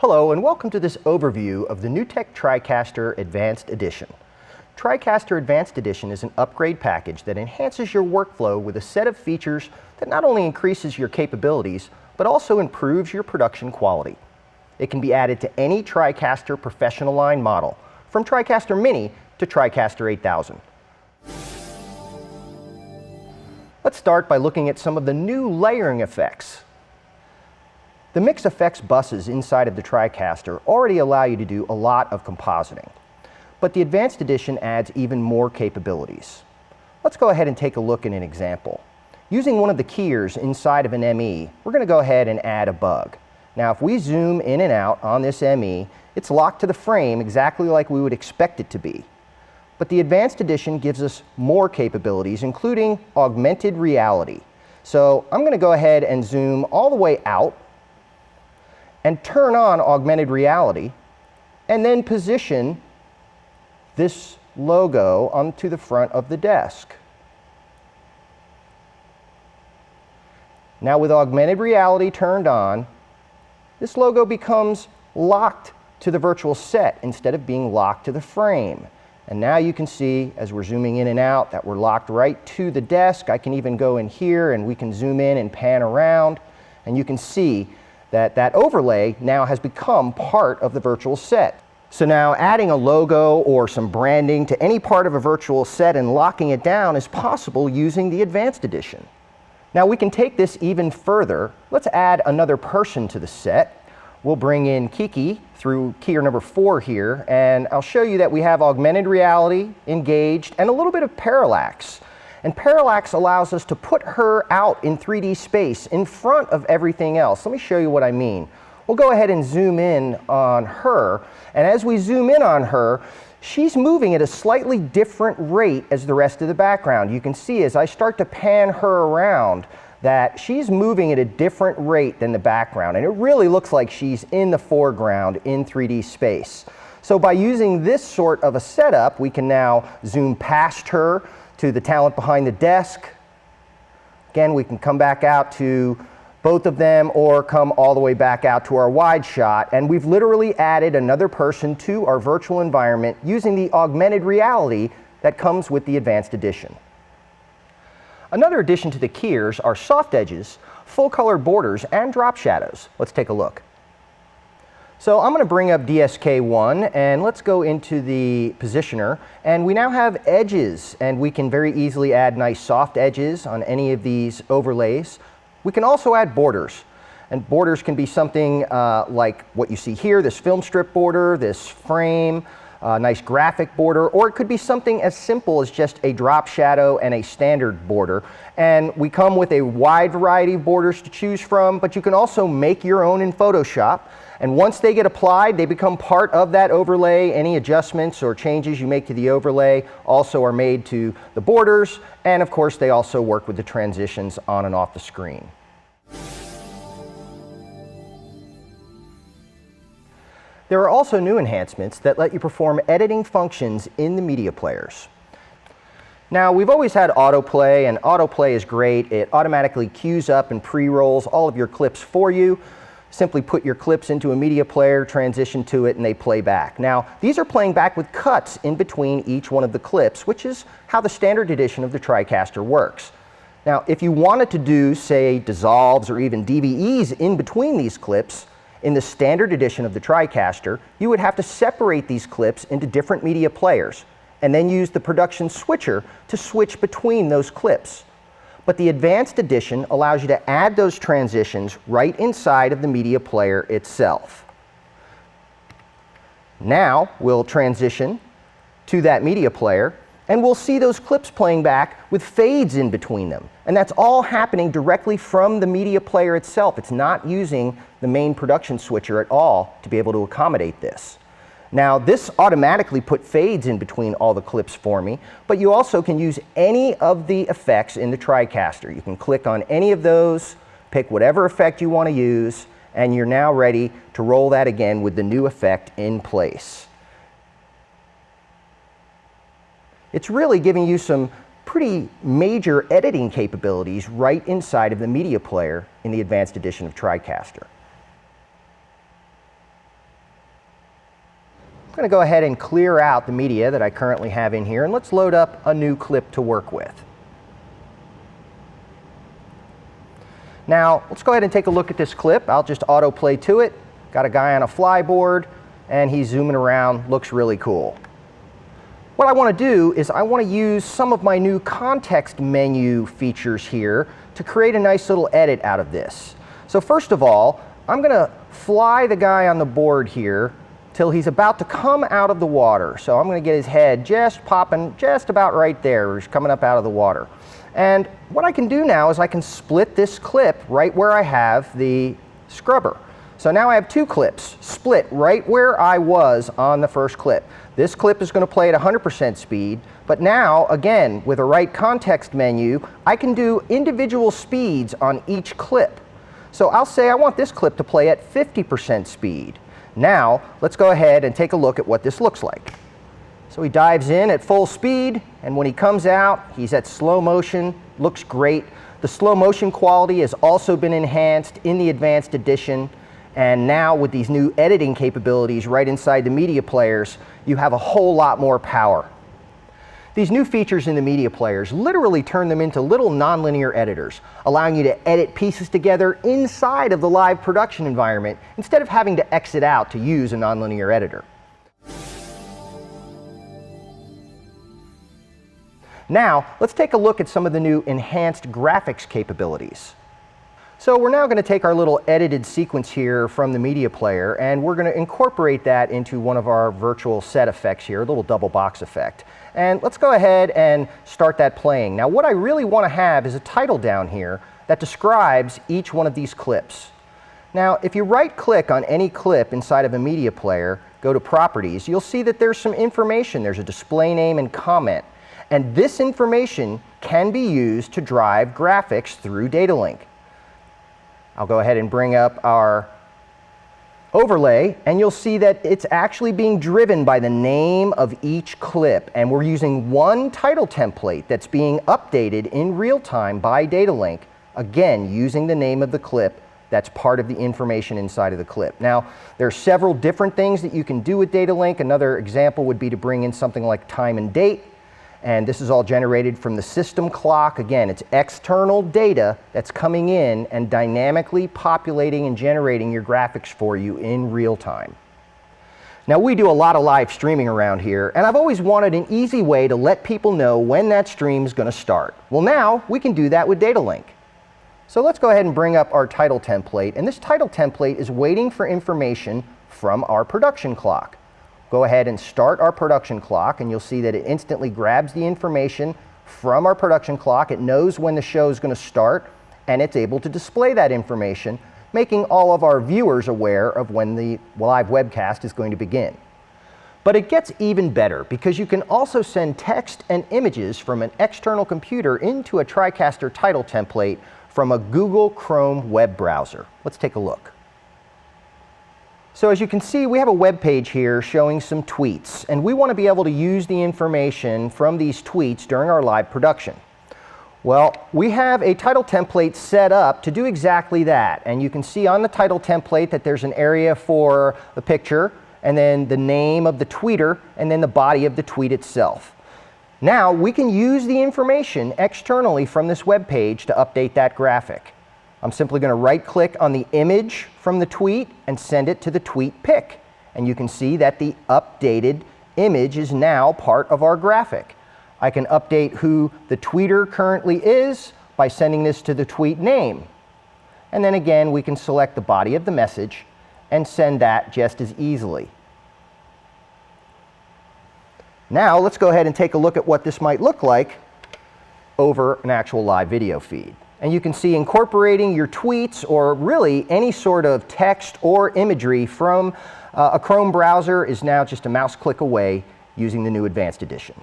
Hello and welcome to this overview of the Newtek TriCaster Advanced Edition. TriCaster Advanced Edition is an upgrade package that enhances your workflow with a set of features that not only increases your capabilities, but also improves your production quality. It can be added to any TriCaster professional line model, from TriCaster Mini to TriCaster 8000. Let's start by looking at some of the new layering effects. The mix effects buses inside of the TriCaster already allow you to do a lot of compositing, but the Advanced Edition adds even more capabilities. Let's go ahead and take a look at an example. Using one of the keyers inside of an ME, we're going to go ahead and add a bug. Now if we zoom in and out on this ME, it's locked to the frame exactly like we would expect it to be. But the Advanced Edition gives us more capabilities, including augmented reality. So I'm going to go ahead and zoom all the way out and turn on augmented reality, and then position this logo onto the front of the desk. Now with augmented reality turned on, this logo becomes locked to the virtual set instead of being locked to the frame. And now you can see, as we're zooming in and out, that we're locked right to the desk. I can even go in here and we can zoom in and pan around, and you can see that overlay now has become part of the virtual set. So now adding a logo or some branding to any part of a virtual set and locking it down is possible using the Advanced Edition. Now we can take this even further. Let's add another person to the set. We'll bring in Kiki through keyer number 4 here, and I'll show you that we have augmented reality engaged and a little bit of parallax. And parallax allows us to put her out in 3D space in front of everything else. Let me show you what I mean. We'll go ahead and zoom in on her, and as we zoom in on her, she's moving at a slightly different rate as the rest of the background. You can see as I start to pan her around that she's moving at a different rate than the background, and it really looks like she's in the foreground in 3D space. So by using this sort of a setup, we can now zoom past her to the talent behind the desk. Again, we can come back out to both of them or come all the way back out to our wide shot, and we've literally added another person to our virtual environment using the augmented reality that comes with the Advanced Edition. Another addition to the keyers are soft edges, full color borders, and drop shadows. Let's take a look. So I'm going to bring up DSK1 and let's go into the positioner, and we now have edges, and we can very easily add nice soft edges on any of these overlays. We can also add borders, and borders can be something like what you see here, this film strip border, this frame, nice graphic border, or it could be something as simple as just a drop shadow and a standard border. And we come with a wide variety of borders to choose from, but you can also make your own in Photoshop. And once they get applied, they become part of that overlay. Any adjustments or changes you make to the overlay also are made to the borders, and of course they also work with the transitions on and off the screen. There are also new enhancements that let you perform editing functions in the media players. Now, we've always had autoplay, and autoplay is great. It automatically queues up and pre-rolls all of your clips for you. Simply put your clips into a media player, transition to it, and they play back. Now, these are playing back with cuts in between each one of the clips, which is how the standard edition of the TriCaster works. Now, if you wanted to do, say, dissolves or even DVEs in between these clips, in the standard edition of the TriCaster, you would have to separate these clips into different media players, and then use the production switcher to switch between those clips. But the Advanced Edition allows you to add those transitions right inside of the media player itself. Now we'll transition to that media player, and we'll see those clips playing back with fades in between them. And that's all happening directly from the media player itself. It's not using the main production switcher at all to be able to accommodate this. Now, this automatically put fades in between all the clips for me, but you also can use any of the effects in the TriCaster. You can click on any of those, pick whatever effect you want to use, and you're now ready to roll that again with the new effect in place. It's really giving you some pretty major editing capabilities right inside of the media player in the Advanced Edition of TriCaster. I'm going to go ahead and clear out the media that I currently have in here, and let's load up a new clip to work with. Now, let's go ahead and take a look at this clip. I'll just autoplay to it. Got a guy on a flyboard, and he's zooming around. Looks really cool. What I want to do is I want to use some of my new context menu features here to create a nice little edit out of this. So first of all, I'm going to fly the guy on the board here till he's about to come out of the water. So I'm going to get his head just popping just about right there. He's coming up out of the water. And what I can do now is I can split this clip right where I have the scrubber. So now I have two clips split right where I was on the first clip. This clip is going to play at 100% speed, but now, again, with a right context menu, I can do individual speeds on each clip. So I'll say I want this clip to play at 50% speed. Now, let's go ahead and take a look at what this looks like. So he dives in at full speed, and when he comes out, he's at slow motion. Looks great. The slow motion quality has also been enhanced in the Advanced Edition, and now with these new editing capabilities right inside the media players, you have a whole lot more power. These new features in the media players literally turn them into little nonlinear editors, allowing you to edit pieces together inside of the live production environment instead of having to exit out to use a nonlinear editor. Now, let's take a look at some of the new enhanced graphics capabilities. So we're now going to take our little edited sequence here from the media player, and we're going to incorporate that into one of our virtual set effects here, a little double box effect. And let's go ahead and start that playing. Now what I really want to have is a title down here that describes each one of these clips. Now if you right click on any clip inside of a media player, go to properties, you'll see that there's some information. There's a display name and comment. And this information can be used to drive graphics through data link. I'll go ahead and bring up our overlay, and you'll see that it's actually being driven by the name of each clip, and we're using one title template that's being updated in real time by data link, again using the name of the clip that's part of the information inside of the clip. Now there are several different things that you can do with data link. Another example would be to bring in something like time and date. And this is all generated from the system clock. Again, it's external data that's coming in and dynamically populating and generating your graphics for you in real time. Now we do a lot of live streaming around here, and I've always wanted an easy way to let people know when that stream is going to start. Well, now we can do that with data link. So let's go ahead and bring up our title template, and this title template is waiting for information from our production clock. Go ahead and start our production clock, and you'll see that it instantly grabs the information from our production clock. It knows when the show is going to start, and it's able to display that information, making all of our viewers aware of when the live webcast is going to begin. But it gets even better, because you can also send text and images from an external computer into a TriCaster title template from a Google Chrome web browser. Let's take a look. So as you can see, we have a web page here showing some tweets, and we want to be able to use the information from these tweets during our live production. Well, we have a title template set up to do exactly that, and you can see on the title template that there's an area for the picture, and then the name of the tweeter, and then the body of the tweet itself. Now we can use the information externally from this web page to update that graphic. I'm simply going to right-click on the image from the tweet and send it to the tweet pick. And you can see that the updated image is now part of our graphic. I can update who the tweeter currently is by sending this to the tweet name. And then again, we can select the body of the message and send that just as easily. Now let's go ahead and take a look at what this might look like over an actual live video feed. And you can see incorporating your tweets, or really any sort of text or imagery from a Chrome browser, is now just a mouse click away using the new Advanced Edition.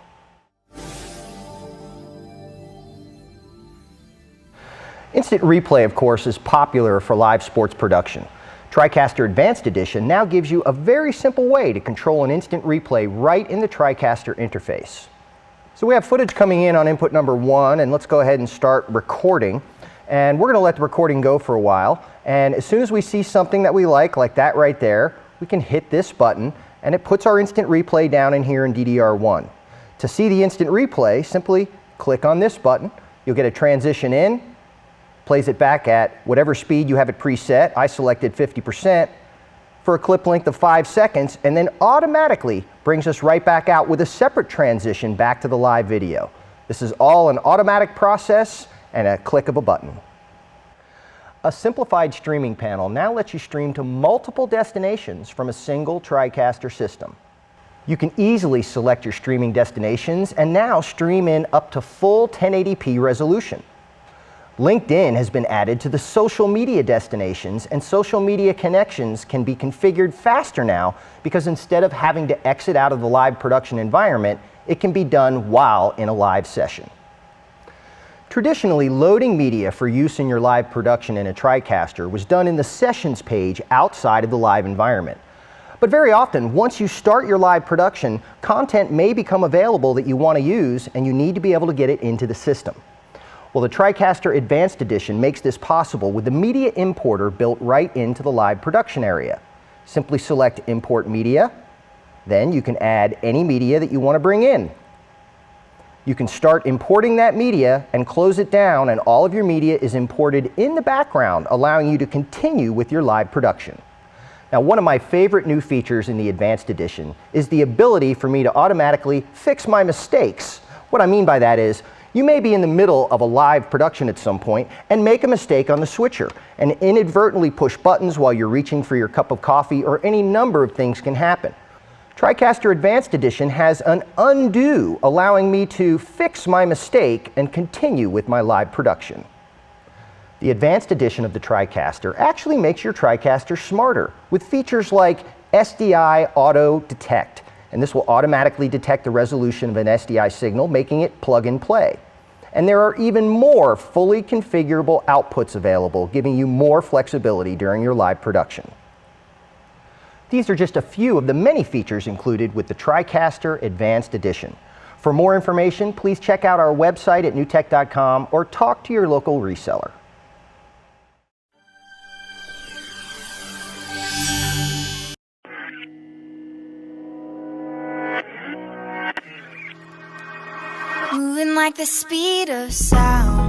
Instant replay, of course, is popular for live sports production. TriCaster Advanced Edition now gives you a very simple way to control an instant replay right in the TriCaster interface. So we have footage coming in on input number 1, and let's go ahead and start recording. And we're going to let the recording go for a while. And as soon as we see something that we like that right there, we can hit this button, and it puts our instant replay down in here in DDR1. To see the instant replay, simply click on this button. You'll get a transition in, plays it back at whatever speed you have it preset. I selected 50% for a clip length of 5 seconds, and then automatically brings us right back out with a separate transition back to the live video. This is all an automatic process and a click of a button. A simplified streaming panel now lets you stream to multiple destinations from a single TriCaster system. You can easily select your streaming destinations and now stream in up to full 1080p resolution. LinkedIn has been added to the social media destinations, and social media connections can be configured faster now because instead of having to exit out of the live production environment, it can be done while in a live session. Traditionally, loading media for use in your live production in a TriCaster was done in the Sessions page outside of the live environment. But very often, once you start your live production, content may become available that you want to use, and you need to be able to get it into the system. Well, the TriCaster Advanced Edition makes this possible with the media importer built right into the live production area. Simply select Import Media, then you can add any media that you want to bring in. You can start importing that media and close it down, and all of your media is imported in the background, allowing you to continue with your live production. Now, one of my favorite new features in the Advanced Edition is the ability for me to automatically fix my mistakes. What I mean by that is, you may be in the middle of a live production at some point and make a mistake on the switcher and inadvertently push buttons while you're reaching for your cup of coffee, or any number of things can happen. TriCaster Advanced Edition has an undo, allowing me to fix my mistake and continue with my live production. The Advanced Edition of the TriCaster actually makes your TriCaster smarter with features like SDI Auto Detect, and this will automatically detect the resolution of an SDI signal, making it plug and play. And there are even more fully configurable outputs available, giving you more flexibility during your live production. These are just a few of the many features included with the TriCaster Advanced Edition. For more information, please check out our website at newtek.com or talk to your local reseller. Moving like the speed of sound.